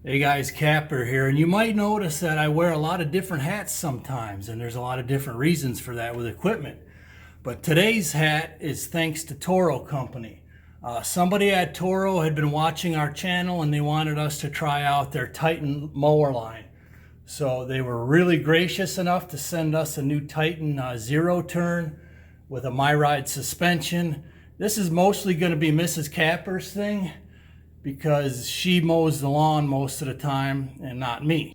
Hey guys, Kapper here, and you might notice that I wear a lot of different hats sometimes, and there's a lot of different reasons for that with equipment. But today's hat is thanks to Toro Company. Somebody at Toro had been watching our channel and they wanted us to try out their Titan mower line. So they were really gracious enough to send us a new Titan Zero Turn with a MyRide suspension. This is mostly going to be Mrs. Kapper's thing, because she mows the lawn most of the time and not me.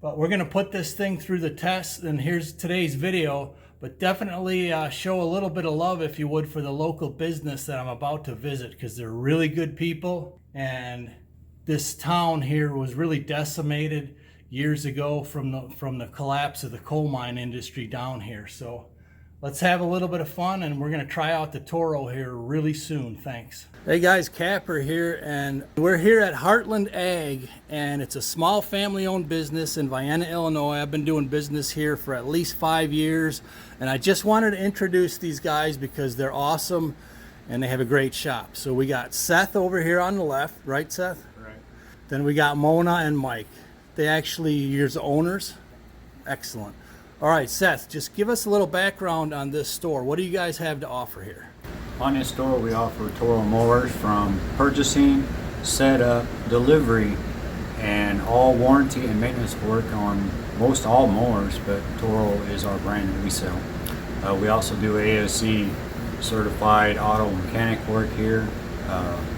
But we're going to put this thing through the test, and here's today's video. But definitely show a little bit of love, if you would, for the local business that I'm about to visit, because they're really good people. And this town here was really decimated years ago from the collapse of the coal mine industry down here. So let's have a little bit of fun, and we're going to try out the Toro here really soon. Thanks. Hey guys, Kapper here, and we're here at Heartland Ag, and it's a small family-owned business in Vienna, Illinois. I've been doing business here for at least 5 years, and I just wanted to introduce these guys because they're awesome and they have a great shop. So we got Seth over here on the left, right, Seth? Right. Then we got Mona and Mike. They actually, you're the owners? Excellent. All right, Seth, just give us a little background on this store. What do you guys have to offer here? On this store, we offer Toro mowers from purchasing, setup, delivery, and all warranty and maintenance work on most all mowers, but Toro is our brand that we sell. We also do ASE certified auto mechanic work here.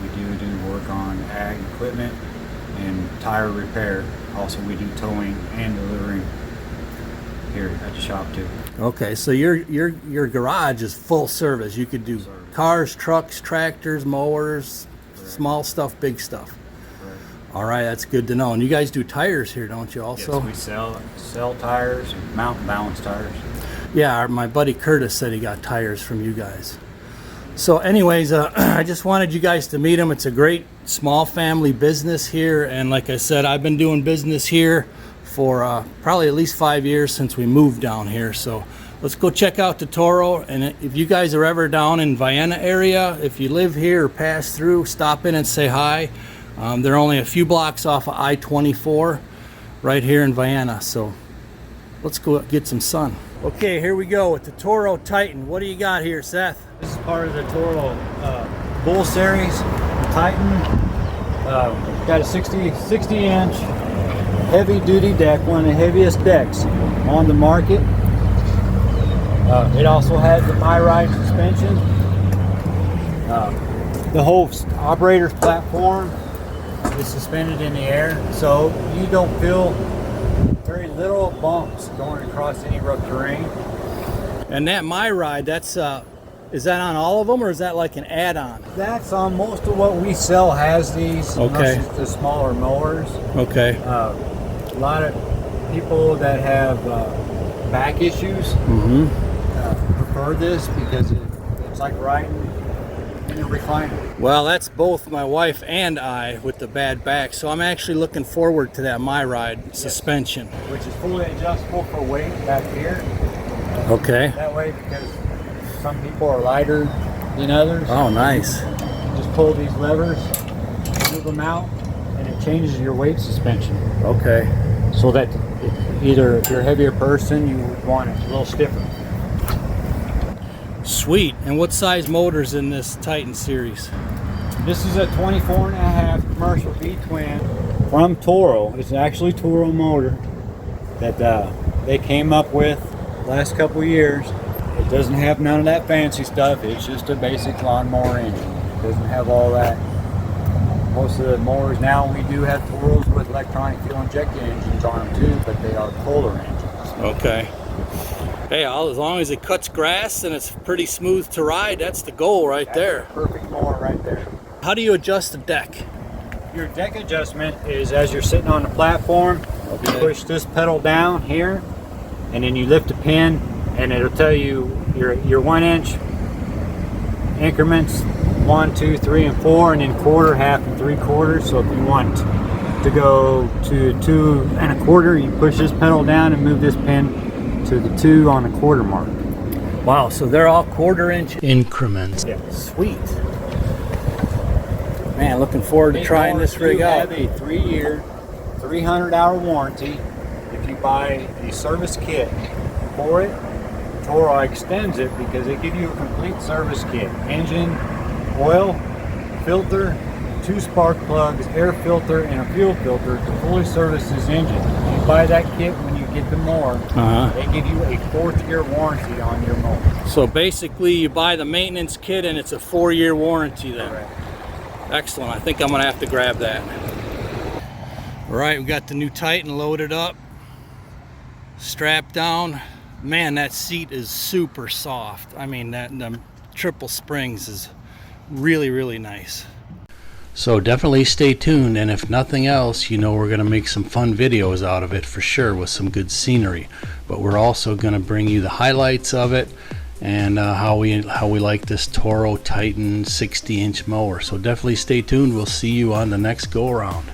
We do work on ag equipment and tire repair. Also, we do towing and delivering here at the shop too. Okay, so your garage is full service. You could do cars, trucks, tractors, mowers, small stuff, big stuff. All right, that's good to know. And you guys do tires here, don't you also? Yes, we sell tires, mountain balance tires. Yeah, my buddy Curtis said he got tires from you guys. So anyways, I just wanted you guys to meet him. It's a great small family business here, and like I said, I've been doing business here for probably at least 5 years since we moved down here. So let's go check out the Toro. And if you guys are ever down in Vienna area, if you live here or pass through, stop in and say hi. They're only a few blocks off of I-24 right here in Vienna. So let's go get some sun. Okay, here we go with the Toro Titan. What do you got here, Seth? This is part of the Toro Bull Series, the Titan. Got a 60-inch heavy-duty deck, one of the heaviest decks on the market. It also has the MyRide suspension. The whole operator's platform is suspended in the air, so you don't feel very little bumps going across any rough terrain. And that MyRide, that's is that on all of them, or is that like an add-on? That's on most of what we sell has these. Okay. Unless it's the smaller mowers. Okay. A lot of people that have back issues prefer this because it's like riding in a recliner. Well, that's both my wife and I with the bad back, so I'm actually looking forward to that MyRide suspension. Which is fully adjustable for weight back here. Okay. That way, because some people are lighter than others. Oh, nice. You just pull these levers, move them out, and it changes your weight suspension. Okay. So that either if you're a heavier person, you would want it a little stiffer. Sweet. And what size motor's in this Titan series? This is a 24.5 commercial V-twin from Toro. It's actually Toro motor that they came up with last couple years. It doesn't have none of that fancy stuff. It's just a basic lawnmower engine. It doesn't have all that. Most of the mowers now, we do have Toros with electronic fuel injected engines on them too, but they are Kohler engines. Okay. Hey, as long as it cuts grass and it's pretty smooth to ride, that's the goal right there. Perfect mower right there. How do you adjust the deck? Your deck adjustment is as you're sitting on the platform, you push this pedal down here, and then you lift a pin and it'll tell you your 1 inch increments, 1, 2, 3, and 4, and then quarter, half, and 3/4. So if you want to go to 2 1/4, you push this pedal down and move this pin to the 2 1/4 mark. Wow, so they're all 1/4 inch increments. Yeah. Sweet. Man, looking forward to trying this rig out. Have a 3-year, 300-hour warranty. If you buy a service kit for it, Toro extends it because they give you a complete service kit: engine, oil, filter, 2 spark plugs, air filter, and a fuel filter to fully service this engine. You buy that kit when you get the mower. They give you a 4th-year warranty on your mower. So basically, you buy the maintenance kit and it's a 4-year warranty then. Correct. Excellent. I think I'm gonna have to grab that. All right, we got the new Titan loaded up, strapped down. Man, that seat is super soft. I mean, the triple springs is really nice. So definitely stay tuned, and if nothing else, you know we're gonna make some fun videos out of it for sure with some good scenery. But we're also gonna bring you the highlights of it and how we like this Toro Titan 60-inch mower. So definitely stay tuned. We'll see you on the next go around.